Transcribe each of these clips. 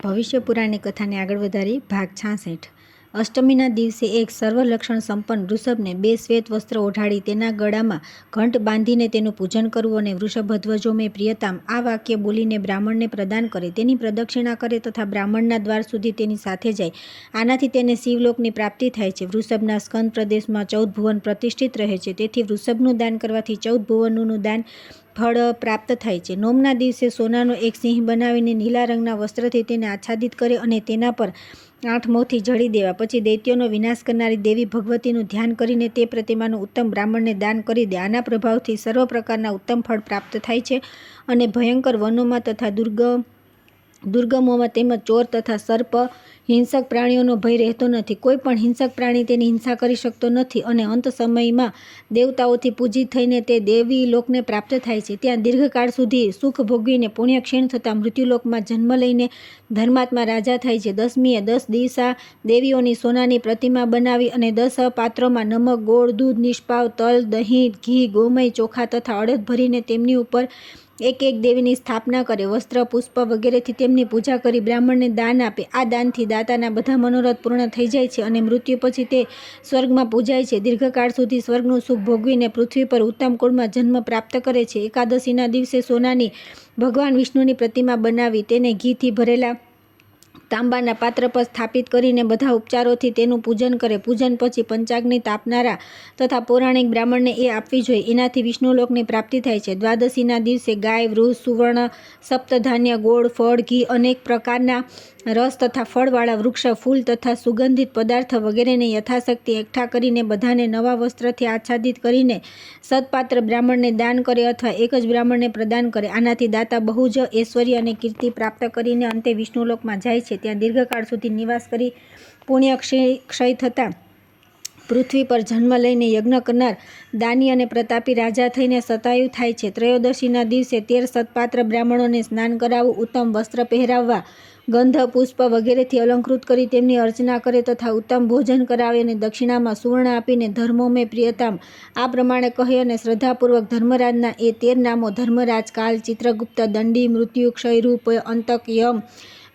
ભવિષ્ય પુરાણની કથાને આગળ વધારી ભાગ 66। અષ્ટમીના દિવસે એક સર્વલક્ષણ સંપન્ન વૃષભને 2 શ્વેત વસ્ત્ર ઓઢાડી તેના ગળામાં ઘંટ બાંધીને તેનું પૂજન કરવું અને વૃષભધ્વજો મેં પ્રિયતામ આ વાક્ય બોલીને બ્રાહ્મણને પ્રદાન કરે, તેની પ્રદક્ષિણા કરે તથા બ્રાહ્મણના દ્વાર સુધી તેની સાથે જાય। આનાથી તેને શિવલોકની પ્રાપ્તિ થાય છે। વૃષભના સ્કંદ પ્રદેશમાં 14 ભુવન પ્રતિષ્ઠિત રહે છે, તેથી વૃષભનું દાન કરવાથી 14 ભુવનોનું દાન ફળ પ્રાપ્ત થાય છે। નોમના દિવસે સોનાનો એક સિંહ બનાવીને નીલા રંગના વસ્ત્રથી તેને આચ્છાદિત કરે અને તેના પર 8 મોથી જડી દેવા। પછી દૈત્યોનો વિનાશ કરનારી દેવી ભગવતીનું ધ્યાન કરીને તે પ્રતિમાનું ઉત્તમ બ્રાહ્મણને દાન કરી દે। આના પ્રભાવથી સર્વ પ્રકારના ઉત્તમ ફળ પ્રાપ્ત થાય છે અને ભયંકર વનોમાં તથા દુર્ગમોમાં તેમજ ચોર તથા સર્પ હિંસક પ્રાણીઓનો ભય રહેતો નથી। કોઈ પણ હિંસક પ્રાણી તેની હિંસા કરી શકતો નથી અને અંત સમયમાં દેવતાઓથી પૂજિત થઈને તે દેવી લોકને પ્રાપ્ત થાય છે। ત્યાં દીર્ઘકાળ સુધી સુખ ભોગવીને પુણ્ય ક્ષીણ થતાં મૃત્યુલોકમાં જન્મ લઈને ધર્માત્મા રાજા થાય છે। દસમીએ 10 દિવસા દેવીઓની સોનાની પ્રતિમા બનાવી અને 10 પાત્રોમાં નમક, ગોળ, દૂધ, નિષ્પાવ, તલ, દહીં, ઘી, ગોમય, ચોખા તથા અડદ ભરીને તેમની ઉપર એક એક દેવીની સ્થાપના કરે, વસ્ત્ર, પુષ્પ વગેરેથી તેમની પૂજા કરી બ્રાહ્મણને દાન આપે। આ દાનથી દાતાના બધા મનોરથ પૂર્ણ થઈ જાય છે અને મૃત્યુ પછી તે સ્વર્ગમાં પૂજાય છે। દીર્ઘકાળ સુધી સ્વર્ગનું સુખ ભોગવીને પૃથ્વી પર ઉત્તમ કુળમાં જન્મ પ્રાપ્ત કરે છે। એકાદશીના દિવસે સોનાની ભગવાન વિષ્ણુની પ્રતિમા બનાવી તેને ઘીથી ભરેલા તાંબાના પાત્ર પર સ્થાપિત કરીને બધા ઉપચારોથી તેનું પૂજન કરે। પૂજન પછી પંચાગ્નિ તાપનારા તથા પૌરાણિક બ્રાહ્મણને એ આપવી જોઈએ, એનાથી વિષ્ણુલોકની પ્રાપ્તિ થાય છે। દ્વાદશીના દિવસે ગાય, વૃષ, સુવર્ણ, સપ્તધાન્ય, ગોળ, ફળ, ઘી, અનેક પ્રકારના રસ તથા ફળવાળા વૃક્ષ, ફૂલ તથા સુગંધિત પદાર્થ વગેરેને યથાશક્તિ એકઠા કરીને બધાને નવા વસ્ત્રથી આચ્છાદિત કરીને સત્પાત્ર બ્રાહ્મણને દાન કરે અથવા એક જ બ્રાહ્મણને પ્રદાન કરે। આનાથી દાતા બહુ જ ઐશ્વર્ય અને કીર્તિ પ્રાપ્ત કરીને અંતે વિષ્ણુલોકમાં જાય છે। ત્યાં દીર્ઘકાળ સુધી નિવાસ કરી પુણ્ય ક્ષય થતાં પૃથ્વી પર જન્મ લઈને યજ્ઞ કરનાર દાની અને પ્રતાપી રાજા થઈને શતાયુ થાય છે। ત્રયોદશીના દિવસે 13 સત્પાત્ર બ્રાહ્મણોને સ્નાન કરાવવું, ઉત્તમ વસ્ત્ર પહેરાવવા, ગંધ, પુષ્પ વગેરેથી અલંકૃત કરી તેમની અર્ચના કરે તથા ઉત્તમ ભોજન કરાવે અને દક્ષિણામાં સુવર્ણ આપીને ધર્મો મેં પ્રિયતામ આ પ્રમાણે કહે અને શ્રદ્ધાપૂર્વક ધર્મરાજના એ 13 નામો ધર્મરાજ, કાલ, ચિત્રગુપ્ત, દંડી, મૃત્યુ, ક્ષયરૂપ, અંતક, યમ,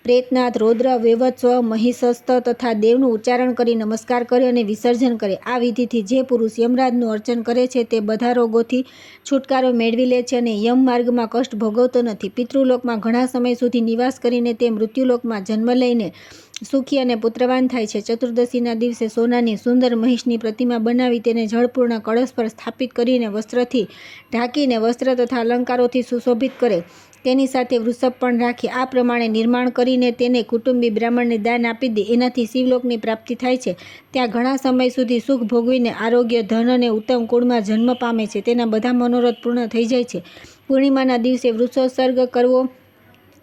પ્રેતનાથ, રૌદ્ર, વૈવત્સ્વ, મહિષસ્ત તથા દેવનું ઉચ્ચારણ કરી નમસ્કાર કરે અને વિસર્જન કરે। આ વિધિથી જે પુરુષ યમરાજનું અર્ચન કરે છે તે બધા રોગોથી છુટકારો મેળવી લે છે અને યમ માર્ગમાં કષ્ટ ભોગવતો નથી। પિતૃલોકમાં ઘણા સમય સુધી નિવાસ કરીને તે મૃત્યુલોકમાં જન્મ લઈને સુખી અને પુત્રવાન થાય છે। ચતુર્દશીના દિવસે સોનાની સુંદર મહિષની પ્રતિમા બનાવી તેને જળપૂર્ણ કળશ પર સ્થાપિત કરીને વસ્ત્રથી ઢાંકીને વસ્ત્ર તથા અલંકારોથી સુશોભિત કરે, તેની સાથે વૃષભ પણ રાખી આ પ્રમાણે નિર્માણ કરીને તેને કુટુંબી બ્રાહ્મણને દાન આપી દે। એનાથી શિવલોકની પ્રાપ્તિ થાય છે। ત્યાં ઘણા સમય સુધી સુખ ભોગવીને આરોગ્ય, ધન અને ઉત્તમ કુળમાં જન્મ પામે છે। તેના બધા મનોરથ પૂર્ણ થઈ જાય છે। પૂર્ણિમાના દિવસે વૃક્ષોત્સર્ગ કરવો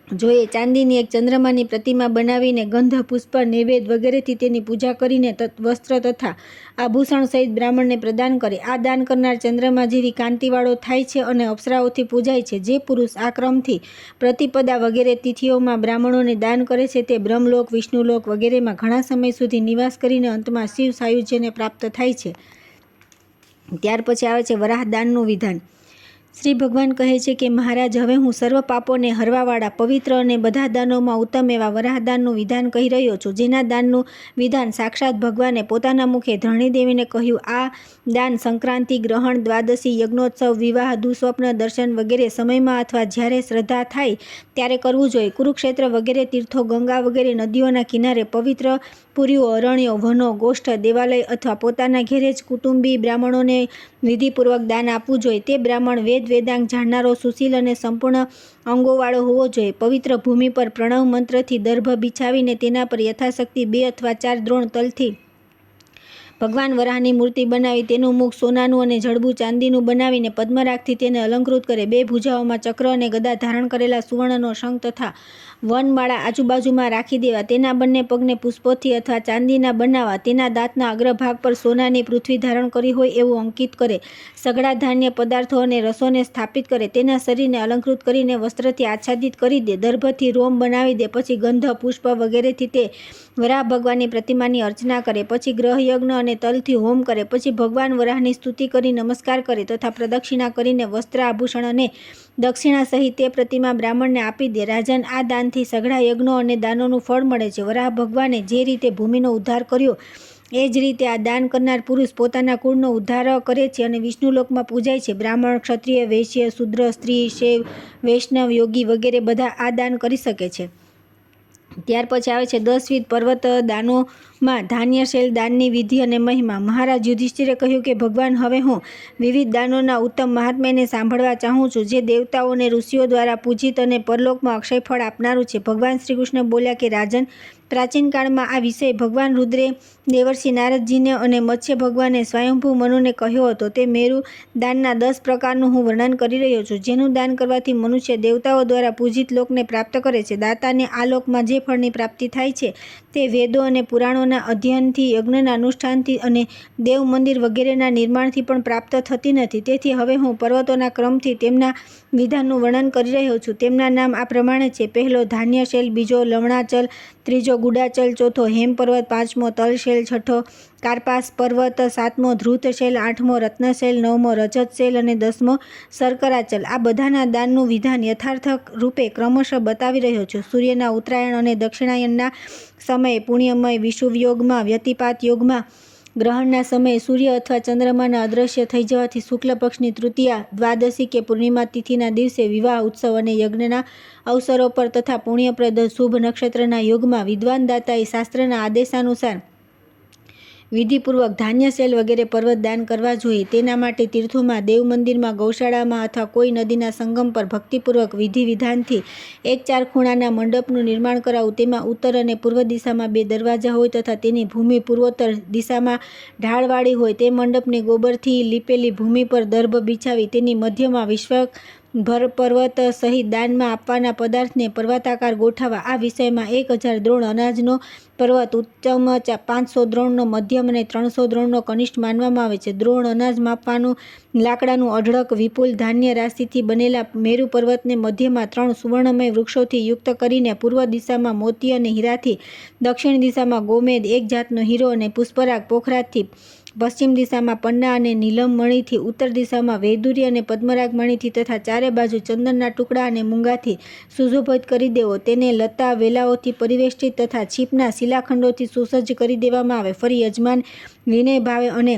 જોઈએ। ચાંદીની એક ચંદ્રમાની પ્રતિમા બનાવીને ગંધ, પુષ્પ, નૈવેદ્ય વગેરેથી તેની પૂજા કરીને વસ્ત્ર તથા આભૂષણ સહિત બ્રાહ્મણને પ્રદાન કરે। આ દાન કરનાર ચંદ્રમા જેવી કાંતિવાળો થાય છે અને અપ્સરાઓથી પૂજાય છે। જે પુરુષ આ ક્રમથી પ્રતિપદા વગેરે તિથિઓમાં બ્રાહ્મણોને દાન કરે છે તે બ્રહ્મલોક, વિષ્ણુલોક વગેરેમાં ઘણા સમય સુધી નિવાસ કરીને અંતમાં શિવ સાયુજ્યને પ્રાપ્ત થાય છે। ત્યાર પછી આવે છે વરાહ દાનનું વિધાન। શ્રી ભગવાન કહે છે કે મહારાજ, હવે હું સર્વ પાપોને હરવાવાળા પવિત્ર અને બધા દાનોમાં ઉત્તમ એવા વરાહદાનનું વિધાન કહી રહ્યો છું, જેના દાનનું વિધાન સાક્ષાત ભગવાને પોતાના મુખે ધરણીદેવીને કહ્યું। આ દાન સંક્રાંતિ, ગ્રહણ, દ્વાદશી, યજ્ઞોત્સવ, વિવાહ, દુસ્વપ્ન દર્શન વગેરે સમયમાં અથવા જ્યારે શ્રદ્ધા થાય ત્યારે કરવું જોઈએ। કુરુક્ષેત્ર વગેરે તીર્થો, ગંગા વગેરે નદીઓના કિનારે, પવિત્ર પુરીઓ, અરણ્યો, વનો, ગોષ્ઠ, દેવાલય અથવા પોતાના ઘેરે જ કુટુંબી બ્રાહ્મણોને વિધિપૂર્વક દાન આપવું જોઈએ। તે બ્રાહ્મણ વેદ વેદાંગ જાણનારો, સુશીલ અને સંપૂર્ણ અંગોવાળો હોવો જોઈએ। પવિત્ર ભૂમિ પર પ્રણવ મંત્રથી દર્ભ બિછાવીને તેના પર યથાશક્તિ 2 અથવા 4 દ્રોણ તલથી ભગવાન વરાહની મૂર્તિ બનાવી તેનું મુખ સોનાનું અને જડબું ચાંદીનું બનાવીને પદ્મરાગથી તેને અલંકૃત કરે। 2 ભુજાઓમાં ચક્ર અને ગદા ધારણ કરેલા સુવર્ણનો શંખ તથા વનમાળા આજુબાજુમાં રાખી દેવા। તેના બંને પગને પુષ્પોથી અથવા ચાંદીના બનાવવા। તેના દાંતના અગ્રભાગ પર સોનાની પૃથ્વી ધારણ કરી હોય એવું અંકિત કરે। સઘળા ધાન્ય પદાર્થો અને રસોને સ્થાપિત કરે। તેના શરીરને અલંકૃત કરીને વસ્ત્રથી આચ્છાદિત કરી દે। દર્ભથી રોમ બનાવી દે। પછી ગંધ, પુષ્પ વગેરેથી તે વરાહ ભગવાનની પ્રતિમાની અર્ચના કરે। પછી ગ્રહયજ્ઞ અને તલથી હોમ કરે। પછી ભગવાન વરાહની સ્તુતિ કરી નમસ્કાર કરે તથા પ્રદક્ષિણા કરીને વસ્ત્ર, આભૂષણ અને દક્ષિણા સહિત તે પ્રતિમા બ્રાહ્મણને આપી દે. રાજન, આ દાનથી સઘળા યજ્ઞો અને દાનોનું ફળ મળે છે. વરાહ ભગવાને જે રીતે ભૂમિનો ઉદ્ધાર કર્યો એ જ રીતે આ દાન કરનાર પુરુષ પોતાના કુળનો ઉદ્ધાર કરે છે અને વિષ્ણુલોકમાં પૂજાય છે. બ્રાહ્મણ, ક્ષત્રિય, વૈશ્ય, શૂદ્ર, સ્ત્રી, શૈવ, વૈષ્ણવ, યોગી વગેરે બધા આ દાન કરી શકે છે. ત્યાર પછી આવે છે 10 વિધ પર્વત દાનોમાં ધાન્ય શૈલ દાનની વિધિ અને મહિમા. મહારાજ યુધિષ્ઠિરે કહ્યું કે ભગવાન, હવે હું વિવિધ દાનોના ઉત્તમ મહાત્મ્યને સાંભળવા ચાહું છું, જે દેવતાઓ અને ઋષિઓ દ્વારા પૂજિત અને પરલોકમાં અક્ષય ફળ આપનારું છે. ભગવાન શ્રી કૃષ્ણ બોલ્યા કે રાજન, પ્રાચીન કાળમાં આ વિષય ભગવાન રુદ્રે દેવર્ષિ નારદજીને અને મત્સ્ય ભગવાને સ્વયંભૂ મનુને કહ્યો હતો. તે મેરુ દાનના 10 પ્રકારનું હું વર્ણન કરી રહ્યો છું, જેનું દાન કરવાથી મનુષ્ય દેવતાઓ દ્વારા પૂજિત લોકને પ્રાપ્ત કરે છે. દાતાને આ લોકમાં જે ફળની પ્રાપ્તિ થાય છે તે વેદો અને પુરાણોના અધ્યયનથી, યજ્ઞના અનુષ્ઠાનથી અને દેવ મંદિર વગેરેના નિર્માણથી પણ પ્રાપ્ત થતી નથી. તેથી હવે હું પર્વતોના ક્રમથી તેમના વિધાનનું વર્ણન કરી રહ્યો છું. તેમના નામ આ પ્રમાણે છે: પહેલો ધાન્યશૈલ, બીજો લવણાચલ, ત્રીજો ગુડાચલ, ચોથો હેમ પર્વત, પાંચમો તલશૈલ, છઠ્ઠો કાર્પાસ પર્વત, સાતમો ધ્રુતશૈલ, આઠમો રત્નશૈલ, નવમો રજતશૈલ અને 10મો શર્કરાચલ. આ બધાના દાનનું વિધાન યથાર્થ રૂપે ક્રમશઃ બતાવી રહ્યો છું. સૂર્યના ઉત્તરાયણ અને દક્ષિણાયનના સમયે, પુણ્યમય વિષુવ યોગમાં, વ્યતિપાત યોગમાં, ગ્રહણના સમયે, સૂર્ય અથવા ચંદ્રમાના અદૃશ્ય થઈ જવાથી, શુક્લ પક્ષની તૃતીયા, દ્વાદશી કે પૂર્ણિમા તિથિના દિવસે, વિવાહ ઉત્સવ અને યજ્ઞના અવસરો પર તથા પુણ્યપ્રદ શુભ નક્ષત્રના યોગમાં વિદ્વાન દાતાએ શાસ્ત્રના આદેશાનુસાર વિધિપૂર્વક ધાન્યશૈલ વગેરે પર્વત દાન કરવા જોઈએ. તેના માટે તીર્થોમાં, દેવ મંદિરમાં, ગૌશાળામાં અથવા કોઈ નદીના સંગમ પર ભક્તિપૂર્વક વિધિ વિધાનથી એક 4 ખૂણાના મંડપનું નિર્માણ કરાવવું. તેમાં ઉત્તર અને પૂર્વ દિશામાં 2 દરવાજા હોય તથા તેની ભૂમિ પૂર્વોત્તર દિશામાં ઢાળવાળી હોય. તે મંડપની ગોબરથી લીપેલી ભૂમિ પર દર્ભ બિછાવી તેની મધ્યમાં વિશ્વભર પર્વત સહિત દાનમાં આપવાના પદાર્થને પર્વતાકાર ગોઠવવા. આ વિષયમાં 1000 દ્રોણ અનાજનો પર્વત ઉત્તમ, 500 દ્રોણનો મધ્યમ અને 300 દ્રોણનો કનિષ્ઠ માનવામાં આવે છે. દ્રોણ અનાજ માપવાનું લાકડાનું અઢળક વિપુલ ધાન્ય રાશિથી બનેલા મેરુ પર્વતને મધ્યમાં 3 સુવર્ણમય વૃક્ષોથી યુક્ત કરીને, પૂર્વ દિશામાં મોતી અને હીરાથી, દક્ષિણ દિશામાં ગોમેદ એક જાતનો હીરો અને પુષ્પરાગ પોખરાજથી, પશ્ચિમ દિશામાં પન્ના અને નીલમ મણીથી, ઉત્તર દિશામાં વૈદુર્ય અને પદ્મરાગ મણીથી તથા ચારે બાજુ ચંદનના ટુકડા અને મૂંગાથી સુશોભિત કરી દેવો. તેને લતા વેલાઓથી પરિવેષ્ટિત તથા છીપના શિલાખંડોથી સુસજ્જ કરી દેવામાં આવે. ફરી યજમાન વિનય ભાવે અને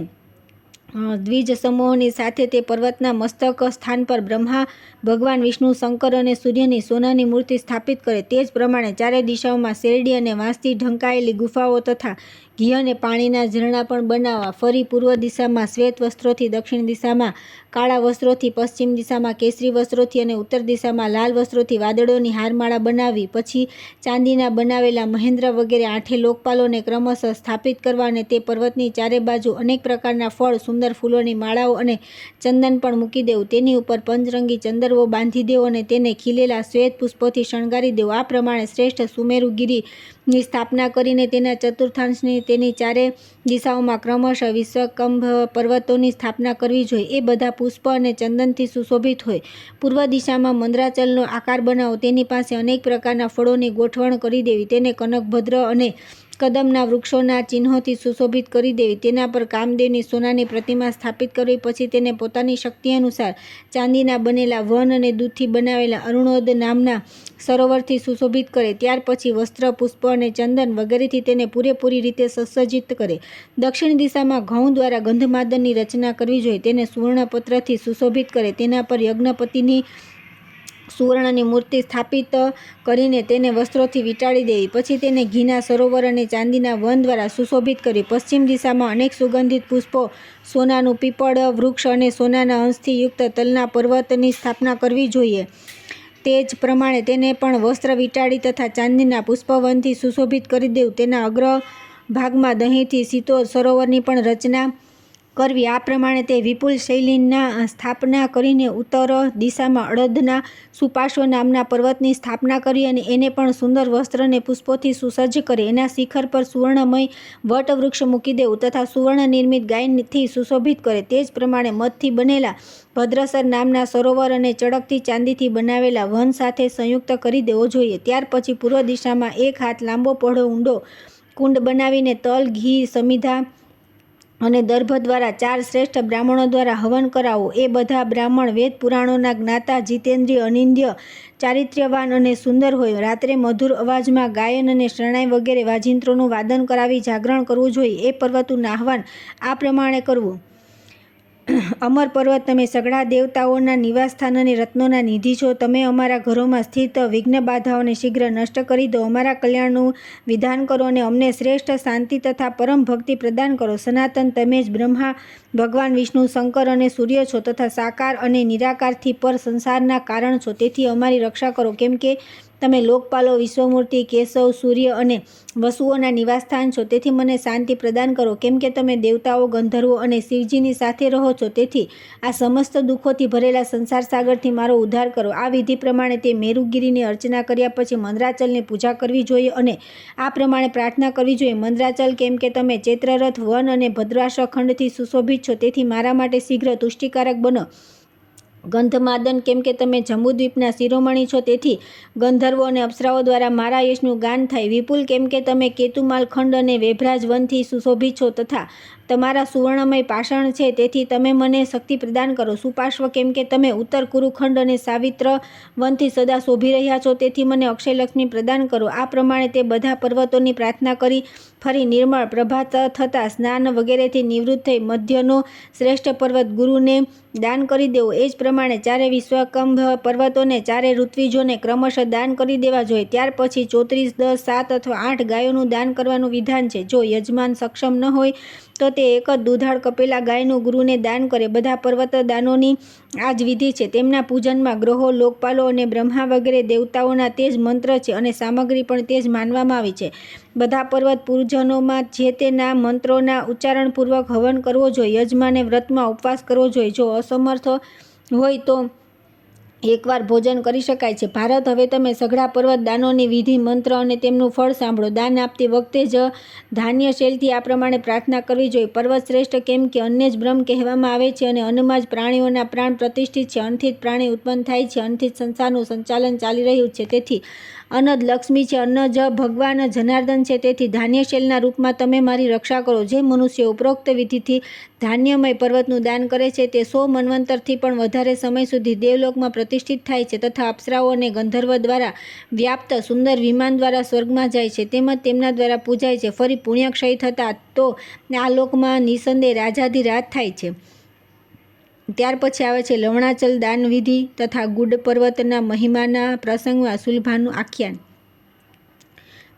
દ્વિજ સમૂહોની સાથે તે પર્વતના મસ્તક સ્થાન પર બ્રહ્મા, ભગવાન વિષ્ણુ, શંકર અને સૂર્યની સોનાની મૂર્તિ સ્થાપિત કરે. તે જ પ્રમાણે ચારે દિશાઓમાં શેરડી અને વાંસથી ઢંકાયેલી ગુફાઓ તથા ઘી અને પાણીના ઝરણા પણ બનાવવા. ફરી પૂર્વ દિશામાં શ્વેત વસ્ત્રોથી, દક્ષિણ દિશામાં કાળા વસ્ત્રોથી, પશ્ચિમ દિશામાં કેસરી વસ્ત્રોથી અને ઉત્તર દિશામાં લાલ વસ્ત્રોથી વાદળોની હારમાળા બનાવવી. પછી ચાંદીના બનાવેલા મહેન્દ્ર વગેરે 8 લોકપાલોને ક્રમશઃ સ્થાપિત કરવા અને તે પર્વતની ચારે બાજુ અનેક પ્રકારના ફળ, સુંદર ફૂલોની માળાઓ અને ચંદન પણ મૂકી દેવું. તેની ઉપર પંચરંગી ચંદરવો બાંધી દેવો અને તેને ખીલેલા શ્વેત પુષ્પોથી શણગારી દેવો. આ પ્રમાણે શ્રેષ્ઠ સુમેરુગીરીની સ્થાપના કરીને તેના ચતુર્થાંશની તેની ચારે દિશાઓમાં ક્રમશઃ વિશ્વકંભ પર્વતોની સ્થાપના કરવી જોઈએ. એ બધા પુષ્પ અને ચંદનથી સુશોભિત હોય. પૂર્વ દિશામાં મંદરાચલનો આકાર બનાવો. તેની પાસે અનેક પ્રકારના ફળોની ગોઠવણ કરી દેવી. તેને કનકભદ્ર અને કદમના વૃક્ષોના ચિહ્નોથી સુશોભિત કરી દેવી. તેના પર કામદેવની સોનાની પ્રતિમા સ્થાપિત કરવી. પછી તેને પોતાની શક્તિ અનુસાર ચાંદીના બનેલા વન અને દૂધથી બનાવેલા અરુણોદ નામના સરોવરથી સુશોભિત કરે. ત્યાર પછી વસ્ત્ર, પુષ્પ અને ચંદન વગેરેથી તેને પૂરેપૂરી રીતે સુસજ્જિત કરે. દક્ષિણ દિશામાં ઘઉં દ્વારા ગંધમાદનની રચના કરવી જોઈએ. તેને સુવર્ણપત્રથી સુશોભિત કરે. તેના પર યજ્ઞપતિની સુવર્ણની મૂર્તિ સ્થાપિત કરીને તેને વસ્ત્રોથી વીંટાળી દેવી. પછી તેને ઘીના સરોવર અને ચાંદીના વન દ્વારા સુશોભિત કરવી. પશ્ચિમ દિશામાં અનેક સુગંધિત પુષ્પો, સોનાનું પીપળ વૃક્ષ અને સોનાના અંશથી યુક્ત તલના પર્વતની સ્થાપના કરવી જોઈએ. તે જ પ્રમાણે તેને પણ વસ્ત્ર વીંટાળી તથા ચાંદીના પુષ્પવનથી સુશોભિત કરી દેવું. તેના અગ્રભાગમાં દહીંથી સીતો સરોવરની પણ રચના કરવી. આ પ્રમાણે તે વિપુલ શૈલીના સ્થાપના કરીને ઉત્તર દિશામાં અડદના સુપાર્શ્વ નામના પર્વતની સ્થાપના કરી અને એને પણ સુંદર વસ્ત્ર અને પુષ્પોથી સુસજ્જ કરે. એના શિખર પર સુવર્ણમય વટ વૃક્ષ મૂકી દેવું તથા સુવર્ણ નિર્મિત ગાયથી સુશોભિત કરે. તે જ પ્રમાણે મધથી બનેલા ભદ્રસર નામના સરોવર અને ચળકતી ચાંદીથી બનાવેલા વન સાથે સંયુક્ત કરી દેવો જોઈએ. ત્યાર પછી પૂર્વ દિશામાં 1 હાથ લાંબો પહોળો ઊંડો કુંડ બનાવીને તલ, ઘી, સમિધા અને દર્ભ દ્વારા 4 શ્રેષ્ઠ બ્રાહ્મણો દ્વારા હવન કરાવો. એ બધા બ્રાહ્મણ વેદ પુરાણોના જ્ઞાતા, જીતેન્દ્રિય, અનિંદ્ય, ચારિત્ર્યવાન અને સુંદર હોય. રાત્રે મધુર અવાજમાં ગાયન અને શરણાઈ વગેરે વાજિંત્રોનું વાદન કરાવી જાગરણ કરવું જોઈએ. એ પર્વતનું આહ્વાન આ પ્રમાણે કરવું: અમર પર્વત, તમે સઘળા દેવતાઓના નિવાસસ્થાન અને રત્નોના નિધિ છો. તમે અમારા ઘરોમાં સ્થિત વિઘ્ન બાધાઓને શીઘ્ર નષ્ટ કરી દો. અમારા કલ્યાણનું વિધાન કરો અને અમને શ્રેષ્ઠ શાંતિ તથા પરમ ભક્તિ પ્રદાન કરો. સનાતન, તમે જ બ્રહ્મા, ભગવાન વિષ્ણુ, શંકર અને સૂર્ય છો તથા સાકાર અને નિરાકારથી પર સંસારના કારણ છો. તેથી અમારી રક્ષા કરો, કેમ કે તમે લોકપાલો, વિશ્વમૂર્તિ, કેશવ, સૂર્ય અને વસુઓના નિવાસસ્થાન છો. તેથી મને શાંતિ પ્રદાન કરો, કેમ કે તમે દેવતાઓ, ગંધર્વો અને શિવજીની સાથે રહો છો. તેથી આ સમસ્ત દુઃખોથી ભરેલા સંસાર સાગરથી મારો ઉદ્ધાર કરો. આ વિધિ પ્રમાણે તે મેરુગીરીની અર્ચના કર્યા પછી મંદરાચલની પૂજા કરવી જોઈએ અને આ પ્રમાણે પ્રાર્થના કરવી જોઈએ: મંદરાચલ, કેમ કે તમે ચૈત્રરથ, વન અને ભદ્રાશ્ર ખંડથી સુશોભિત છો, તેથી મારા માટે શીઘ્ર તુષ્ટિકારક બનો. ગંધમાદન, કેમ કે તમે જંબુદ્વીપના શિરોમણી છો, તેથી ગંધર્વો અને અપ્સરાઓ દ્વારા મારા યશનું ગાન થાય. વિપુલ, કેમ કે તમે કેતુમાલ ખંડ અને વેભરાજ વનથી સુશોભિત છો તથા તમારા સુવર્ણમય પાષણ છે, તેથી તમે મને શક્તિ પ્રદાન કરો. સુપાર્શ્વ, કેમ કે તમે ઉત્તર કુરુખંડ અને સાવિત્ર વનથી સદા શોભી રહ્યા છો, તેથી મને અક્ષયલક્ષ્મી પ્રદાન કરો. આ પ્રમાણે તે બધા પર્વતોની પ્રાર્થના કરી ફરી નિર્મળ પ્રભાત થતાં સ્નાન વગેરેથી નિવૃત્ત થઈ મધ્યનો શ્રેષ્ઠ પર્વત ગુરુને દાન કરી દેવો. એ જ પ્રમાણે 4 વિશ્વકંભ પર્વતોને 4 ઋત્વિજોને ક્રમશઃ દાન કરી દેવા જોઈએ. ત્યાર પછી 34, 10, 7 અથવા 8 ગાયોનું દાન કરવાનું વિધાન છે. જો યજમાન સક્ષમ ન હોય તો તે એક જ દુધાળ કપેલા ગાયનું ગુરુને દાન કરે. બધા પર્વત દાનોની આ જ વિધિ છે. તેમના પૂજનમાં ગ્રહો, લોકપાલો અને બ્રહ્મા વગેરે દેવતાઓના તે જ મંત્ર છે અને સામગ્રી પણ તે જ માનવામાં આવી છે. બધા પર્વત પૂજનોમાં જે તેના મંત્રોના ઉચ્ચારણપૂર્વક હવન કરવો જોઈએ. યજમાને વ્રતમાં ઉપવાસ કરવો જોઈએ. જો અસમર્થ હોય તો એકવાર ભોજન કરી શકાય છે. ભારત, હવે તમે સઘળા પર્વત દાનોની વિધિ, મંત્ર અને તેમનું ફળ સાંભળો. દાન આપતી વખતે જ ધાન્ય શૈલથી આ પ્રમાણે પ્રાર્થના કરવી જોઈએ: પર્વત શ્રેષ્ઠ, કેમ કે અન્ને જ બ્રહ્મ કહેવામાં આવે છે અને અન્નમાં જ પ્રાણીઓના પ્રાણ પ્રતિષ્ઠિત છે. અન્નથી જ પ્રાણી ઉત્પન્ન થાય છે. અન્નથી જ સંસારનું સંચાલન ચાલી રહ્યું છે. તેથી અન્ન જ લક્ષ્મી છે. અન્ન જ ભગવાન જનાર્દન છે. તેથી ધાન્યશૈલના રૂપમાં તમે મારી રક્ષા કરો. જે મનુષ્ય ઉપરોક્ત વિધિથી ધાન્યમય પર્વતનું દાન કરે છે, તે 100 મન્વંતરથી પણ વધારે સમય સુધી દેવલોકમાં પ્રતિષ્ઠિત થાય છે તથા અપ્સરાઓ અને ગંધર્વ દ્વારા વ્યાપ્ત સુંદર વિમાન દ્વારા સ્વર્ગમાં જાય છે, તેમજ તેમના દ્વારા પૂજાય છે. ફરી પુણ્યક્ષય થતાં તો આ લોકમાં નિસંદેહ રાજાધિરાજ થાય છે. ત્યાર પછી આવે છે લવણાચલ દાન વિધિ તથા ગુડ પર્વતના મહિમાના પ્રસંગમાં સુલભાનું આખ્યાન.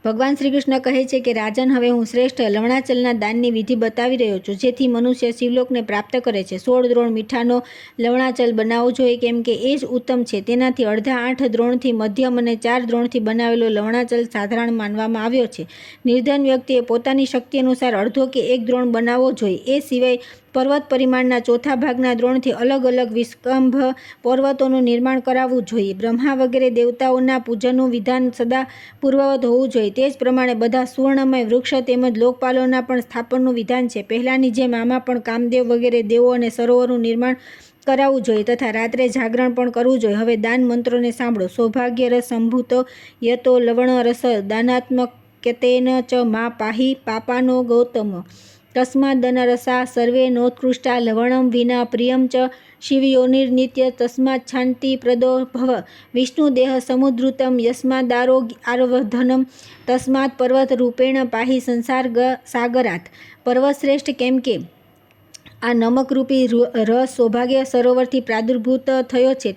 ભગવાન શ્રી કૃષ્ણ કહે છે કે રાજન, હવે હું શ્રેષ્ઠ લવણાચલના દાનની વિધિ બતાવી રહ્યો છું, જેથી મનુષ્ય શિવલોકને પ્રાપ્ત કરે છે. 16 દ્રોણ મીઠાનો લવણાચલ બનાવવો જોઈએ, કેમ કે એ જ ઉત્તમ છે. તેનાથી અડધા 8 દ્રોણથી મધ્યમ અને 4 દ્રોણથી બનાવેલો લવણાચલ સાધારણ માનવામાં આવ્યો છે. નિર્ધન વ્યક્તિએ પોતાની શક્તિ અનુસાર અડધો કે 1 દ્રોણ બનાવવો જોઈએ. એ સિવાય પર્વત પરિમાણના ચોથા ભાગના દ્રોણથી અલગ અલગ વિસ્કંભ પર્વતોનું નિર્માણ કરાવવું જોઈએ. બ્રહ્મા વગેરે દેવતાઓના પૂજનનું વિધાન સદા પૂર્વવત હોવું જોઈએ. તે જ પ્રમાણે બધા સુવર્ણમય વૃક્ષ તેમજ લોકપાલોના પણ સ્થાપનનું વિધાન છે. પહેલાંની જેમ આમાં પણ કામદેવ વગેરે દેવો અને સરોવરનું નિર્માણ કરાવવું જોઈએ તથા રાત્રે જાગરણ પણ કરવું જોઈએ. હવે દાન મંત્રોને સાંભળો: સૌભાગ્ય રસ સંભૂતો યતો લવણ રસ દાનાત્મકેન ચ મા પાહી પાપાનો ગૌતમ તસ્માદનરસા સર્વે નોત્કૃષ્ટા લવણમ વિના પ્રિયમ ચ શિવયોનિર્નિત્ય તસ્માચ્છાંતિ પ્રદો ભવ વિષ્ણુદેહ સમુદ્રુતમ યસ્માદારોગ્યારવધનમ તસ્માत् પર્વત રૂપેણ પાહી સંસાર સાગરાત. પર્વત શ્રેષ્ઠ, કેમ કે આ નમકરૂપી રસ સૌભાગ્ય સરોવરથી પ્રાદુર્ભૂત થયો છે,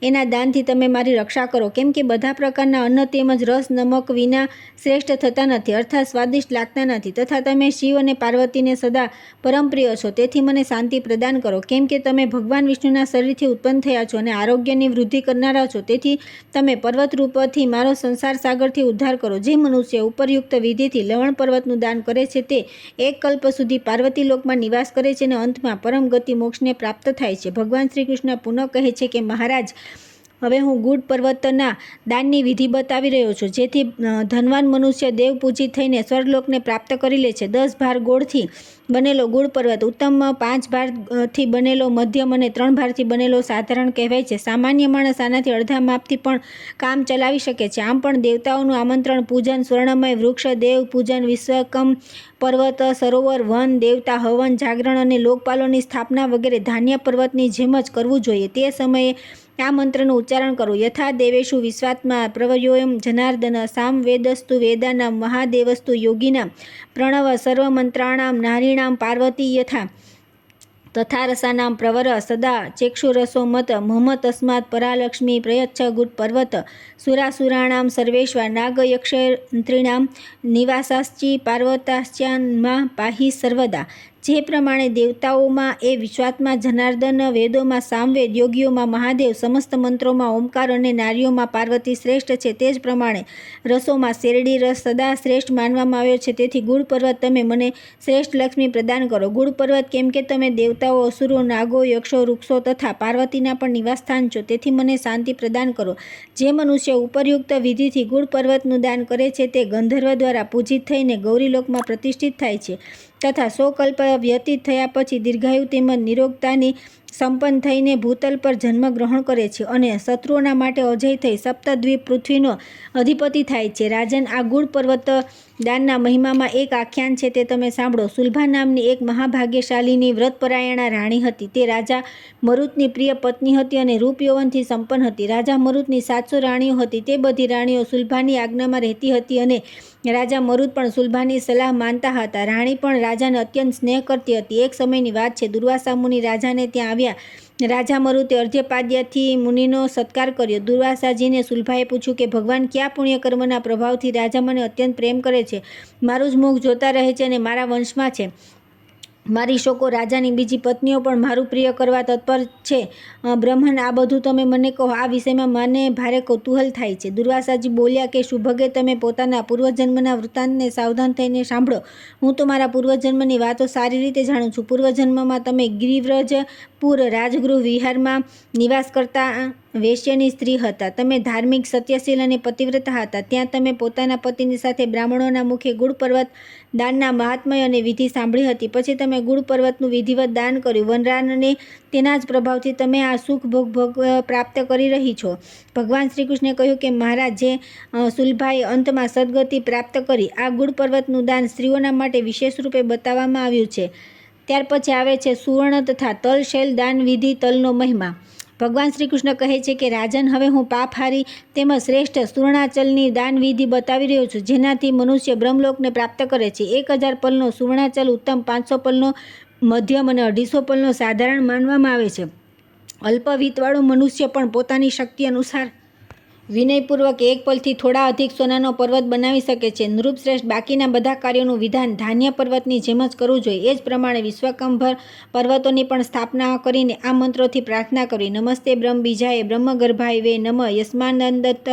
એના દાનથી તમે મારી રક્ષા કરો. કેમ કે બધા પ્રકારના અન્ન તેમજ રસ નમક વિના શ્રેષ્ઠ થતા નથી, અર્થાત સ્વાદિષ્ટ લાગતા નથી. તથા તમે શિવ અને પાર્વતીને સદા પરમપ્રિય છો, તેથી મને શાંતિ પ્રદાન કરો. કેમ કે તમે ભગવાન વિષ્ણુના શરીરથી ઉત્પન્ન થયા છો અને આરોગ્યની વૃદ્ધિ કરનારા છો, તેથી તમે પર્વત રૂપથી મારો સંસાર સાગરથી ઉદ્ધાર કરો. જે મનુષ્ય ઉપરયુક્ત વિધિથી લવણ પર્વતનું દાન કરે છે, તે 1 કલ્પ સુધી પાર્વતી લોકમાં નિવાસ કરે છે અને અંતમાં પરમ ગતિ મોક્ષને પ્રાપ્ત થાય છે. ભગવાન શ્રી કૃષ્ણ પુનઃ કહે છે કે મહારાજ, હવે હું ગુડ પર્વતના દાનની વિધિ બતાવી રહ્યો છું, જેથી ધનવાન મનુષ્ય દેવ પૂજિત થઈને સ્વર્ગલોકને પ્રાપ્ત કરી લે છે. 10 ભાર ગોળથી બનેલો ગુડ પર્વત ઉત્તમ, 5 ભારથી બનેલો મધ્યમ અને 3 ભારથી બનેલો સાધારણ કહેવાય છે. સામાન્ય માણસ આનાથી અડધા માપથી પણ કામ ચલાવી શકે છે. આમ પણ દેવતાઓનું આમંત્રણ, પૂજન, સ્વર્ણમય વૃક્ષ, દેવ પૂજન, વિશ્વકર્મ પર્વત, સરોવર, વન, દેવતા હવન, જાગરણ અને લોકપાલોની સ્થાપના વગેરે ધાન્ય પર્વતની જેમ જ કરવું જોઈએ. તે સમયે આ મંત્રનું ઉચ્ચારણ કરો. યથા દેવેશુ વિશ્વાત્મા પ્રવયોયમ જનાર્દન સામ વેદસ્તુ વેદાનામ મહાદેવસ્તુ યોગીનામ પ્રણવ સર્વમંત્રાણામ નારીણામ પાર્વતી યથા તથા રસાનામ પ્રવર સદા ચેક્ષુરસો મત મમ તસ્માત પરાલક્ષ્મી પ્રયચ્છ ગુડ પર્વત સુરાસુરાણામ સર્વેશ્વા નાગયક્ષયંત્રીણામ નિવાસાશ્ચી પાર્વતાશ્ચાન્મા પાહી સર્વદા. જે પ્રમાણે દેવતાઓમાં એ વિશ્વાત્મા જનાર્દન, વેદોમાં સામવેદ, યોગીઓમાં મહાદેવ, સમસ્ત મંત્રોમાં ઓમકાર અને નારીઓમાં પાર્વતી શ્રેષ્ઠ છે, તે જ પ્રમાણે રસોમાં શેરડી રસ સદા શ્રેષ્ઠ માનવામાં આવ્યો છે. તેથી ગુડ પર્વત તમે મને શ્રેષ્ઠ લક્ષ્મી પ્રદાન કરો. ગુડ પર્વત કેમ કે તમે દેવતાઓ, અસુરો, નાગો, યક્ષો, વૃક્ષો તથા પાર્વતીના પણ નિવાસસ્થાન છો, તેથી મને શાંતિ પ્રદાન કરો. જે મનુષ્ય ઉપરયુક્ત વિધિથી ગુડ પર્વતનું દાન કરે છે તે ગંધર્વ દ્વારા પૂજિત થઈને ગૌરીલોકમાં પ્રતિષ્ઠિત થાય છે તથા 100 કલ્પ વ્યતીત થયા પછી દીર્ઘાયુ તેમજ નિરોગતાની સંપન્ન થઈને ભૂતલ પર જન્મ ગ્રહણ કરે છે અને શત્રુઓના માટે અજય થઈ સપ્તદ્વીપ પૃથ્વીનો અધિપતિ થાય છે. રાજન, આ ગુડ પર્વત દાનના મહિમામાં એક આખ્યાન છે, તે તમે સાંભળો. સુલભા નામની એક મહાભાગ્યશાળીની વ્રતપરાયણા રાણી હતી. તે રાજા મરુતની પ્રિય પત્ની હતી અને રૂપ યૌવનથી સંપન્ન હતી. રાજા મરુતની 700 રાણીઓ હતી. તે બધી રાણીઓ સુલભાની આજ્ઞામાં રહેતી હતી અને રાજા મરુત પણ સુલભાની સલાહ માનતા હતા. રાણી પણ રાજાને અત્યંત સ્નેહ કરતી હતી. એક સમયની વાત છે. દુર્વાસા મુનિ રાજાને ત્યાં આવ્યા. રાજા મરુતે અર્ધ્યપાદ્યથી મુનિનો સત્કાર કર્યો. દુર્વાસાજીને સુલભાએ પૂછ્યું કે ભગવાન કયા પુણ્યકર્મના પ્રભાવથી રાજા મને અત્યંત પ્રેમ કરે છે, મારું જ મુખ જોતા રહે છે અને મારા વંશમાં છે. મારી શોકો રાજાની બીજી પત્નીઓ પણ મારું પ્રિય કરવા તત્પર છે. બ્રહ્મન, આ બધું તમે મને કહો. આ વિષયમાં મને ભારે કૌતૂહલ થાય છે. દુર્વાસાજી બોલ્યા કે શુભગે, તમે પોતાના પૂર્વજન્મના વૃત્તાંતને સાવધાન થઈને સાંભળો. હું તો મારા પૂર્વજન્મની વાતો સારી રીતે જાણું છું. પૂર્વજન્મમાં તમે ગિરિવ્રજપુર રાજગૃહ વિહારમાં નિવાસ કરતા વેશ્યની સ્ત્રી હતા. તમે ધાર્મિક, સત્યશીલ અને પતિવ્રતા હતા. ત્યાં તમે પોતાના પતિની સાથે બ્રાહ્મણોના મુખે ગુડ પર્વત દાનના મહાત્મય અને વિધિ સાંભળી હતી. પછી તમે ગુડ પર્વતનું વિધિવત દાન કર્યું. વનરાન અને તેના જ પ્રભાવથી તમે આ સુખ ભોગ પ્રાપ્ત કરી રહી છો. ભગવાન શ્રી કૃષ્ણે કહ્યું કે મહારાજ, જે સુલભાએ અંતમાં સદગતિ પ્રાપ્ત કરી, આ ગુડ પર્વતનું દાન સ્ત્રીઓના માટે વિશેષ રૂપે બતાવવામાં આવ્યું છે. ત્યાર પછી આવે છે સુવર્ણ તથા તલ શૈલ દાન વિધિ. તલનો મહિમા. ભગવાન શ્રી કૃષ્ણ કહે છે કે રાજન, હવે હું પાપહારી તેમજ શ્રેષ્ઠ સુવર્ણાચલની દાન વિધિ બતાવી રહ્યો છું, જેનાથી મનુષ્ય બ્રહ્મલોકને પ્રાપ્ત કરે છે. 1000 પલનો સુવર્ણાચલ ઉત્તમ, 500 પલનો મધ્યમ અને 250 પલનો સાધારણ માનવામાં આવે છે. અલ્પવિત્તવાળો મનુષ્ય પણ પોતાની શક્તિ અનુસાર વિનયપૂર્વક 1 પલથી થોડા અધિક સોનાનો પર્વત બનાવી શકે છે. નૃપશ્રેષ્ઠ બાકીના બધા કાર્યોનું વિધાન ધાન્ય પર્વતની જેમ જ કરવું જોઈએ. એ જ પ્રમાણે વિશ્વકંભર પર્વતોની પણ સ્થાપના કરીને આ મંત્રોથી પ્રાર્થના કરવી. નમસ્તે બ્રહ્મ બીજાય બ્રહ્મગર્ભાય વે નમ યસ્માનંદત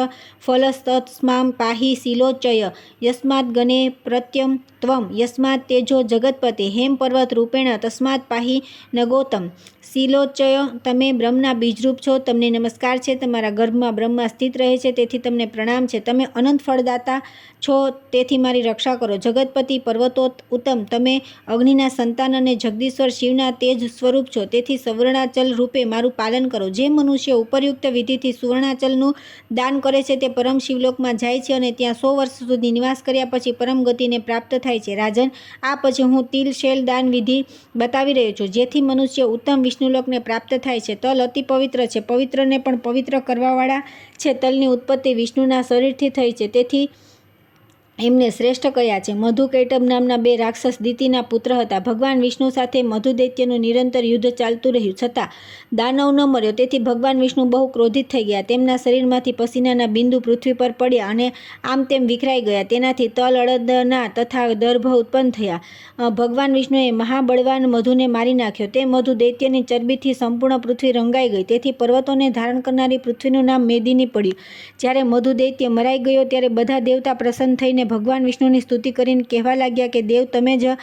ફલસ્તસ્મામ પાહી શિલોચય યસ્માદ ગણે પ્રત્યમ ત્વમ યસ્માત તેજો જગતપતે હેમ પર્વત રૂપેણ તસ્માત પાહી નગોતમ. શિલોચય, તમે બ્રહ્મના બીજરૂપ છો. તમને નમસ્કાર છે. તમારા ગર્ભમાં બ્રહ્મા સ્થિત રહે છે, તેથી તમને પ્રણામ છે. તમે અનંત ફળદાતા છો, તેથી મારી રક્ષા કરો. જગતપતિ પર્વતોત ઉત્તમ, તમે અગ્નિના સંતાન અને જગદીશ્વર શિવના તેજ સ્વરૂપ છો, તેથી સુવર્ણાચલ રૂપે મારું પાલન કરો. જે મનુષ્ય ઉપરયુક્ત વિધિથી સુવર્ણાચલનું દાન કરે છે તે પરમ શિવલોકમાં જાય છે અને ત્યાં 100 વર્ષ સુધી નિવાસ કર્યા પછી પરમ ગતિને પ્રાપ્ત થાય છે. રાજન, આ પછી હું તિલ શૈલ દાન વિધિ બતાવી રહ્યો છું, જેથી મનુષ્ય ઉત્તમ વિષ્ણુલોકને પ્રાપ્ત થાય છે. તલ અતિ પવિત્ર છે, પવિત્રને પણ પવિત્ર કરવાવાળા છે. તલની ઉત્પત્તિ વિષ્ણુના શરીરથી થઈ છે, તેથી એમને શ્રેષ્ઠ કયા છે. મધુ કૈટબ નામના 2 રાક્ષસ દિતિના પુત્ર હતા. ભગવાન વિષ્ણુ સાથે મધુ દૈત્યનું નિરંતર યુદ્ધ ચાલતું રહ્યું, છતાં દાનવ ન મર્યો. તેથી ભગવાન વિષ્ણુ બહુ ક્રોધિત થઈ ગયા. તેમના શરીરમાંથી પસીનાના બિંદુ પૃથ્વી પર પડ્યા અને આમ તેમ વિખરાઈ ગયા. તેનાથી તલ, અડદના તથા દર્ભ ઉત્પન્ન થયા. ભગવાન વિષ્ણુએ મહાબળવાન મધુને મારી નાખ્યો. તે મધુ દૈત્યની ચરબીથી સંપૂર્ણ પૃથ્વી રંગાઈ ગઈ. તેથી પર્વતોને ધારણ કરનારી પૃથ્વીનું નામ મેદિની પડ્યું. જ્યારે મધુ દૈત્ય મરાઈ ગયો ત્યારે બધા દેવતા પ્રસન્ન થઈને ભગવાન વિષ્ણુની સ્તુતિ કરીને કહેવા લાગ્યા કે દેવ, તમે જ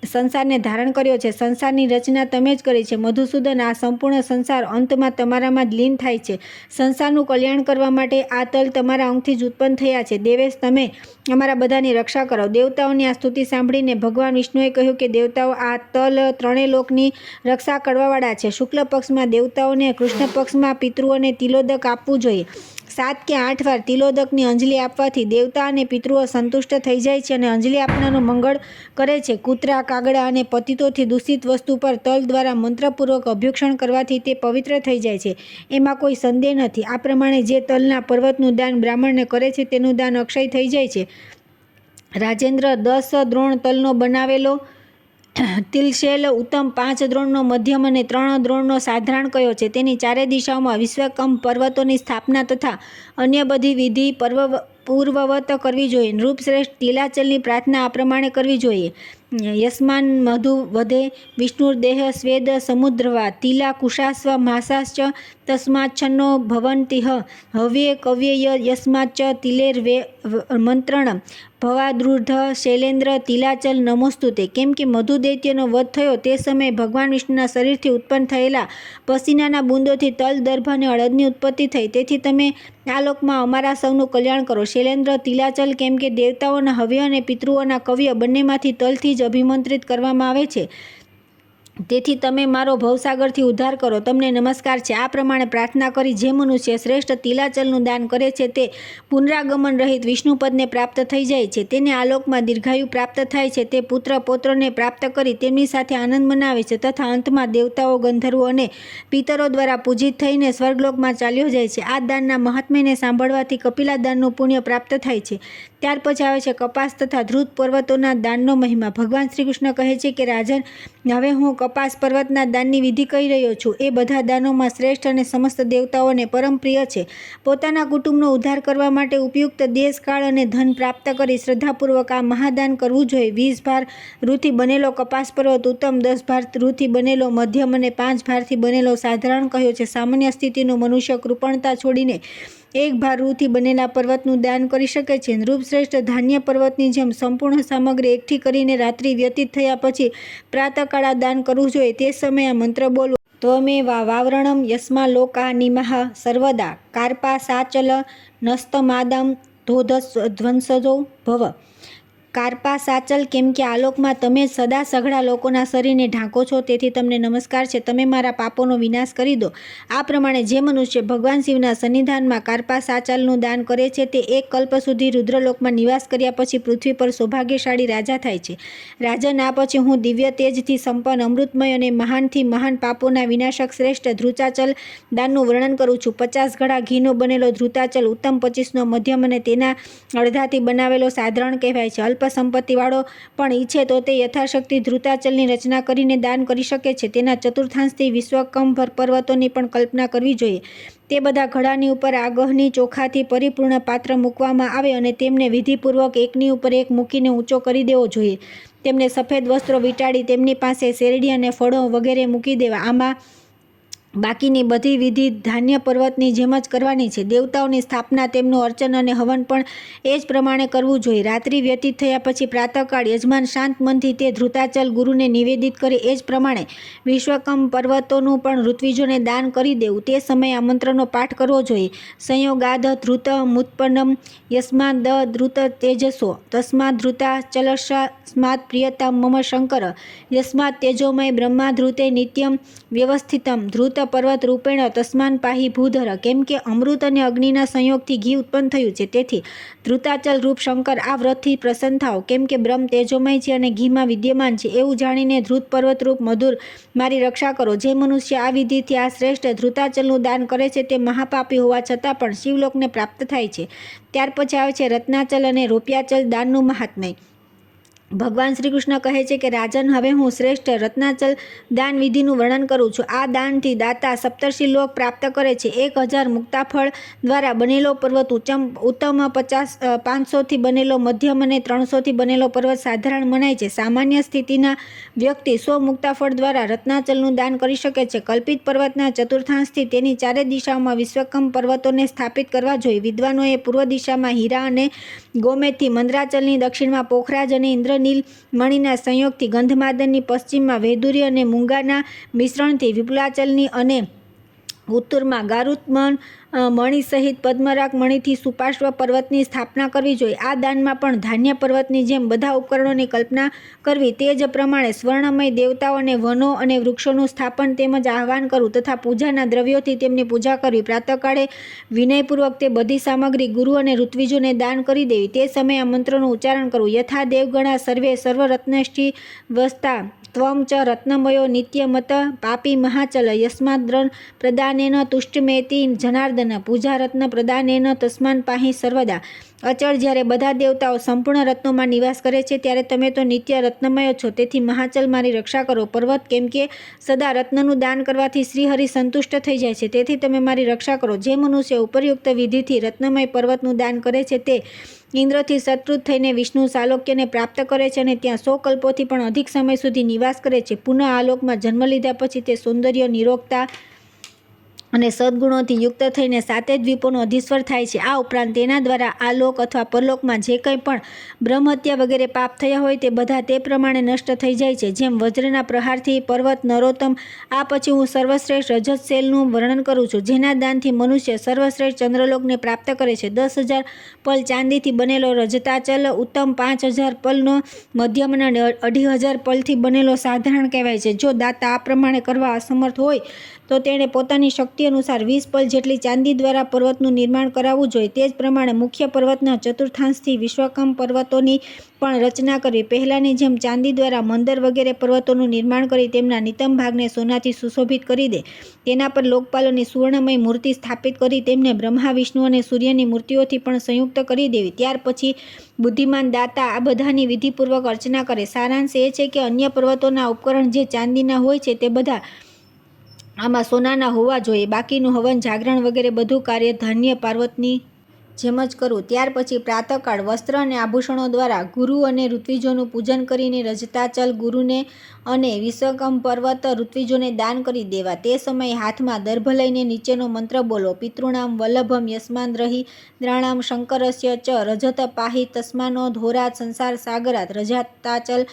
સંસારને ધારણ કર્યો છે. સંસારની રચના તમે જ કરી છે મધુસૂદન. આ સંપૂર્ણ સંસાર અંતમાં તમારામાં જ લીન થાય છે. સંસારનું કલ્યાણ કરવા માટે આ તલ તમારા અંગથી જ ઉત્પન્ન થયા છે. દેવેશ, તમે અમારા બધાની રક્ષા કરો. દેવતાઓની આ સ્તુતિ સાંભળીને ભગવાન વિષ્ણુએ કહ્યું કે દેવતાઓ, આ તલ ત્રણેય લોકની રક્ષા કરવાવાળા છે. શુક્લ પક્ષમાં દેવતાઓને, કૃષ્ણ પક્ષમાં પિતૃઓને તિલોદક આપવું જોઈએ. 7 કે 8 વાર તિલોદકની અંજલિ આપવાથી દેવતા અને પિતૃઓ સંતુષ્ટ થઈ જાય છે અને અંજલિ આપનારનું મંગળ કરે છે. કૂતરા, કાગડા અને પતિતોથી દૂષિત વસ્તુ પર તલ દ્વારા મંત્રપૂર્વક અભ્યુક્ષણ કરવાથી તે પવિત્ર થઈ જાય છે, એમાં કોઈ સંદેહ નથી. આ પ્રમાણે જે તલના પર્વતનું દાન બ્રાહ્મણને કરે છે તેનું દાન અક્ષય થઈ જાય છે. રાજેન્દ્ર, 10 દ્રોણ તલનો બનાવેલો તિલશેલ ઉત્તમ, 5 દ્રોણનો મધ્યમ અને 3 દ્રોણનો સાધારણ કયો છે. તેની ચારે દિશાઓમાં વિશ્વકંપ પર્વતોની સ્થાપના તથા અન્ય બધી વિધિ પૂર્વવત કરવી જોઈએ. નૃપશ્રેષ્ઠ, તિલાચલની પ્રાર્થના આ પ્રમાણે કરવી જોઈએ. યસ્માન મધુ વધે વિષ્ણુર્દેહ સ્વેદ સમુદ્રવા તિલા કુશાસ્વ માસાશ્ચ તસ્માચ્છન્નો ભવંતિહ હવ્યે કવ્યેય યસ્માચ્ચ તિલેર્વે મંત્રણ ભવાદૃઢ શૈલેન્દ્ર તિલાચલ નમોસ્તુતે. કેમ કે મધુ દૈત્યનો વધ થયો તે સમયે ભગવાન વિષ્ણુના શરીરથી ઉત્પન્ન થયેલા પસીનાના બુંદોથી તલ, દર્ભ અને અડદની ઉત્પત્તિ થઈ. તેથી તમે આ લોકમાં અમારા સૌનું કલ્યાણ કરો. શૈલેન્દ્ર, તિલાચલ, કેમ કે દેવતાઓના હવ્ય અને પિતૃઓના કવ્ય બંનેમાંથી તલથી જ અભિમંત્રિત કરવામાં આવે છે, તેથી તમે મારો ભવસાગરથી ઉદ્ધાર કરો. તમને નમસ્કાર છે. આ પ્રમાણે પ્રાર્થના કરી જે મનુષ્ય શ્રેષ્ઠ તિલાચલનું દાન કરે છે તે પુનરાગમન રહિત વિષ્ણુપદને પ્રાપ્ત થઈ જાય છે. તેને આલોકમાં દીર્ઘાયુ પ્રાપ્ત થાય છે. તે પુત્ર પૌત્રને પ્રાપ્ત કરી તેમની સાથે આનંદ મનાવે છે તથા અંતમાં દેવતાઓ, ગંધર્વો અને પિતરો દ્વારા પૂજિત થઈને સ્વર્ગલોકમાં ચાલ્યો જાય છે. આ દાનના મહાત્મ્યને સાંભળવાથી કપિલા દાનનું પુણ્ય પ્રાપ્ત થાય છે. ત્યાર પછી આવે છે કપાસ તથા ધ્રુત પર્વતોના દાનનો મહિમા. ભગવાન શ્રી કૃષ્ણ કહે છે કે રાજન, હવે હું કપાસ પર્વતના દાનની વિધિ કહી રહ્યો છું. એ બધા દાનોમાં શ્રેષ્ઠ અને સમસ્ત દેવતાઓને પરમ પ્રિય છે. પોતાના કુટુંબનો ઉદ્ધાર કરવા માટે ઉપયુક્ત દેશ, કાળ અને ધન પ્રાપ્ત કરી શ્રદ્ધાપૂર્વક આ મહાદાન કરવું જોઈએ. 20 ભાર રૂથી બનેલો કપાસ પર્વત ઉત્તમ, 10 ભાર રૂથી બનેલો મધ્યમ અને 5 ભારથી બનેલો સાધારણ કહ્યો છે. સામાન્ય સ્થિતિનું મનુષ્ય કૃપણતા છોડીને 1 ભાર રૂથી બનેલા પર્વતનું દાન કરી શકે છે. નૃપશ્રેષ્ઠ, ધાન્ય પર્વતની જેમ સંપૂર્ણ સામગ્રી એકઠી કરીને રાત્રિ વ્યતીત થયા પછી પ્રાતઃકાળ આ દાન કરવું જોઈએ. તે સમયે આ મંત્ર બોલવો. ત્વમેવા વાવરણમ યસ્મા લોકા નિમાહ સર્વદા કાર્પા સાચલ નસ્તમાદમ ધ્વંસજો ભવ. કાર્પા સાચલ, કેમ કે આલોકમાં તમે સદા સઘળા લોકોના શરીરને ઢાંકો છો, તેથી તમને નમસ્કાર છે. તમે મારા પાપોનો વિનાશ કરી દો. આ પ્રમાણે જે મનુષ્ય ભગવાન શિવના સન્નિધાનમાં કાર્પા સાચલનું દાન કરે છે તે 1 કલ્પ સુધી રુદ્રલોકમાં નિવાસ કર્યા પછી પૃથ્વી પર સૌભાગ્યશાળી રાજા થાય છે. રાજન, આ પછી હું દિવ્ય તેજથી સંપન્ન, અમૃતમય અને મહાનથી મહાન પાપોના વિનાશક શ્રેષ્ઠ ધ્રુતાચલ દાનનું વર્ણન કરું છું. 50 ઘડા ઘીનો બનેલો ધ્રુતાચલ ઉત્તમ, 25નો મધ્યમ અને તેના અડધાથી બનાવેલો સાધારણ કહેવાય છે. અલ્પ સંપત્તિવાળો પણ ઈચ્છે તો તે યથાશક્તિ ધ્રુતાચલની રચના કરીને દાન કરી શકે છે. તેના ચતુર્થાંશથી વિશ્વકંપ પર્વતોની પણ કલ્પના કરવી જોઈએ. તે બધા ઘડાની ઉપર આગહની ચોખાથી પરિપૂર્ણ પાત્ર મૂકવામાં આવે અને તેમને વિધિપૂર્વક એકની ઉપર એક મૂકીને ઊંચો કરી દેવો જોઈએ. તેમને સફેદ વસ્ત્રો વીંટાળી તેમની પાસે શેરડી અને ફળો વગેરે મૂકી દેવા. આમાં બાકીની બધી વિધિ ધાન્ય પર્વતની જેમ જ કરવાની છે. દેવતાઓની સ્થાપના, તેમનું અર્ચન અને હવન પણ એ જ પ્રમાણે કરવું જોઈએ. રાત્રિ વ્યતીત થયા પછી પ્રાતઃકાળ યજમાન શાંત મનથી તે ધ્રુતાચલ ગુરુને નિવેદિત કરે એ જ પ્રમાણે વિશ્વકંપ પર્વતોનું પણ ઋત્વિજોને દાન કરી દેવું. તે સમયે આ મંત્રનો પાઠ કરવો જોઈએ. સંયોગાદ ધ્રુત મુત્પન્નમ યસ્માદ ધ્રુત તેજસો તસ્માદ ધ્રુતા ચલસ્માદ પ્રિયતમ મમ શંકર યસ્માદ તેજોમય બ્રહ્મા ધ્રુતે નિત્યમ વ્યવસ્થિતમ ધ્રુત પર્વત રૂપેણ તસ્માન પાહી ભૂધર. કેમ કે અમૃત અને અગ્નિના સંયોગથી ઘી ઉત્પન્ન થયું છે, તેથી ધ્રુતાચલ રૂપ શંકર, આ વ્રતથી પ્રસન્ન થાઓ. કેમ કે બ્રહ્મ તેજોમય છે અને ઘીમાં વિદ્યમાન છે, એવું જાણીને ધ્રુત પર્વત રૂપ મધુર મારી રક્ષા કરો. જે મનુષ્ય આ વિધિથી આ શ્રેષ્ઠ ધ્રુતાચલનું દાન કરે છે તે મહાપાપી હોવા છતાં પણ શિવલોકને પ્રાપ્ત થાય છે. ત્યાર પછી આવે છે રત્નાચલ અને રોપ્યાચલ દાનનું મહાત્મ્ય. ભગવાન શ્રી કૃષ્ણ કહે છે કે રાજન, હવે હું શ્રેષ્ઠ રત્નાચલ દાન વિધિનું વર્ણન કરું છું. આ દાનથી દાતા સપ્તર્ષિ લોક પ્રાપ્ત કરે છે. 1000 મુક્તાફળ દ્વારા બનેલો પર્વત ઉત્તમ, 500થી બનેલો મધ્યમ અને 300થી બનેલો પર્વત સાધારણ મનાય છે. સામાન્ય સ્થિતિના વ્યક્તિ 100 મુક્તાફળ દ્વારા રત્નાચલનું દાન કરી શકે છે. કલ્પિત પર્વતના ચતુર્થાંશથી તેની ચારે દિશાઓમાં વિશ્વકંપ પર્વતોને સ્થાપિત કરવા જોઈએ. વિદ્વાનોએ પૂર્વ દિશામાં હીરા અને ગોમેદથી મંદરાચલની દક્ષિણમાં પોખરાજ અને ઇન્દ્રનીલ મણિના સંયોગથી ગંધમાદનની પશ્ચિમમાં વૈદુર્ય અને મૂંગાના મિશ્રણથી વિપુલાચલની અને ઉત્તરમાં ગારુત્મન મણિ સહિત પદ્મરાગ મણિથી સુપાર્શ્વ પર્વતની સ્થાપના કરવી જોઈએ. આ દાનમાં પણ ધાન્ય પર્વતની જેમ બધા ઉપકરણોની કલ્પના કરવી. તે જ પ્રમાણે સ્વર્ણમય દેવતાઓ અને વનો અને વૃક્ષોનું સ્થાપન તેમજ આહ્વાન કરવું તથા પૂજાના દ્રવ્યોથી તેમની પૂજા કરવી. પ્રાતઃકાળે વિનયપૂર્વક તે બધી સામગ્રી ગુરુ અને ઋત્વિજોને દાન કરી દેવી. તે સમયે આ મંત્રોનું ઉચ્ચારણ કરવું. યથા દેવગણા સર્વે સર્વરત્નષ્ટિ વસ્તા ત્વં ચ રત્નમયો નિત્યમત પાપી મહાચલ યસ્માદ્રન પ્રદાનેન તુષ્ટમેતિ જનાર્દન પૂજા રત્ન પ્રદાનેન તસ્માન પાહી સર્વદા. અચળ જ્યારે બધા દેવતાઓ સંપૂર્ણ રત્નોમાં નિવાસ કરે છે ત્યારે તમે તો નિત્ય રત્નમય છો. તેથી મહાચલ મારી રક્ષા કરો. પર્વત કેમ કે સદા રત્નનું દાન કરવાથી શ્રીહરિ સંતુષ્ટ થઈ જાય છે. તેથી તમે મારી રક્ષા કરો. જે મનુષ્ય ઉપરયુક્ત વિધિથી રત્નમય પર્વતનું દાન કરે છે તે ઇન્દ્રથી સત્કૃત થઈને વિષ્ણુ સાલોક્યને પ્રાપ્ત કરે છે અને ત્યાં 100 કલ્પોથી પણ અધિક સમય સુધી નિવાસ કરે છે. પુનઃ આ લોકમાં જન્મ લીધા પછી તે સૌંદર્ય, નિરોગતા અને સદગુણોથી યુક્ત થઈને 7 દ્વીપોનો અધીશ્વર થાય છે. આ ઉપરાંત તેના દ્વારા આ લોક અથવા પરલોકમાં જે કંઈ પણ બ્રહ્મહત્યા વગેરે પાપ થયા હોય તે બધા તે પ્રમાણે નષ્ટ થઈ જાય છે. જેમ વજ્રના પ્રહારથી પર્વત નરોત્તમ. આ પછી હું સર્વશ્રેષ્ઠ રજતશૈલનું વર્ણન કરું છું, જેના દાનથી મનુષ્ય સર્વશ્રેષ્ઠ ચંદ્રલોકને પ્રાપ્ત કરે છે. 10,000 પલ ચાંદીથી બનેલો રજતાચલ ઉત્તમ, 5,000 પલનો મધ્યમ અને 2,500 પલથી બનેલો સાધારણ કહેવાય છે. જો દાતા આ પ્રમાણે કરવા અસમર્થ હોય તો તેણે પોતાની શક્તિ અનુસાર 20 પલ જેટલી ચાંદી દ્વારા પર્વતનું નિર્માણ કરાવવું જોઈએ. તે જ પ્રમાણે મુખ્ય પર્વતના ચતુર્થાંશથી વિશ્વકમ પર્વતોની પણ રચના કરવી. પહેલાંની જેમ ચાંદી દ્વારા મંદર વગેરે પર્વતોનું નિર્માણ કરી તેમના નિતંબ ભાગને સોનાથી સુશોભિત કરી દે. તેના પર લોકપાલોની સુવર્ણમય મૂર્તિ સ્થાપિત કરી તેમને બ્રહ્મા, વિષ્ણુ અને સૂર્યની મૂર્તિઓથી પણ સંયુક્ત કરી દેવી. ત્યાર પછી બુદ્ધિમાન દાતા આ બધાની વિધિપૂર્વક અર્ચના કરે. સારાંશ એ છે કે અન્ય પર્વતોના ઉપકરણ જે ચાંદીના હોય છે તે બધા આમાં સોનાના હોવા જોઈએ. બાકીનું હવન, જાગરણ વગેરે બધું કાર્ય ધાન્ય પર્વતની જેમ જ કરવું. ત્યાર પછી પ્રાતઃકાળ વસ્ત્ર અને આભૂષણો દ્વારા ગુરુ અને ઋત્વિજોનું પૂજન કરીને રજતાચલ ગુરુને અને વિશ્વકમ પર્વત ઋત્વિજોને દાન કરી દેવા. તે સમયે હાથમાં દર્ભ લઈને નીચેનો મંત્ર બોલો: પિતॄણામ વલ્લભમ યસ્માદ્રહિ દ્રાણામ શંકરસ્ય ચ રજત પાહિ તસ્માનો ધોરાત સંસાર સાગરાત. રજતાચલ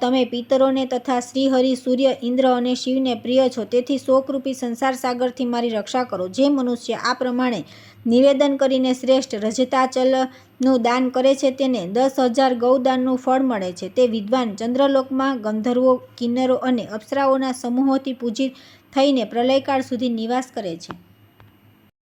તમે પિતરોને તથા શ્રીહરિ, સૂર્ય, ઇન્દ્ર અને શિવને પ્રિય છો. તેથી શોકરૂપી સંસાર સાગરથી મારી રક્ષા કરો. જે મનુષ્ય આ પ્રમાણે નિવેદન કરીને શ્રેષ્ઠ રજતાચલનું દાન કરે છે તેને 10,000 ગૌદાનનું ફળ મળે છે. તે વિદ્વાન ચંદ્રલોકમાં ગંધર્વો, કિન્નરો અને અપ્સરાઓના સમૂહોથી પૂજિત થઈને પ્રલયકાળ સુધી નિવાસ કરે છે.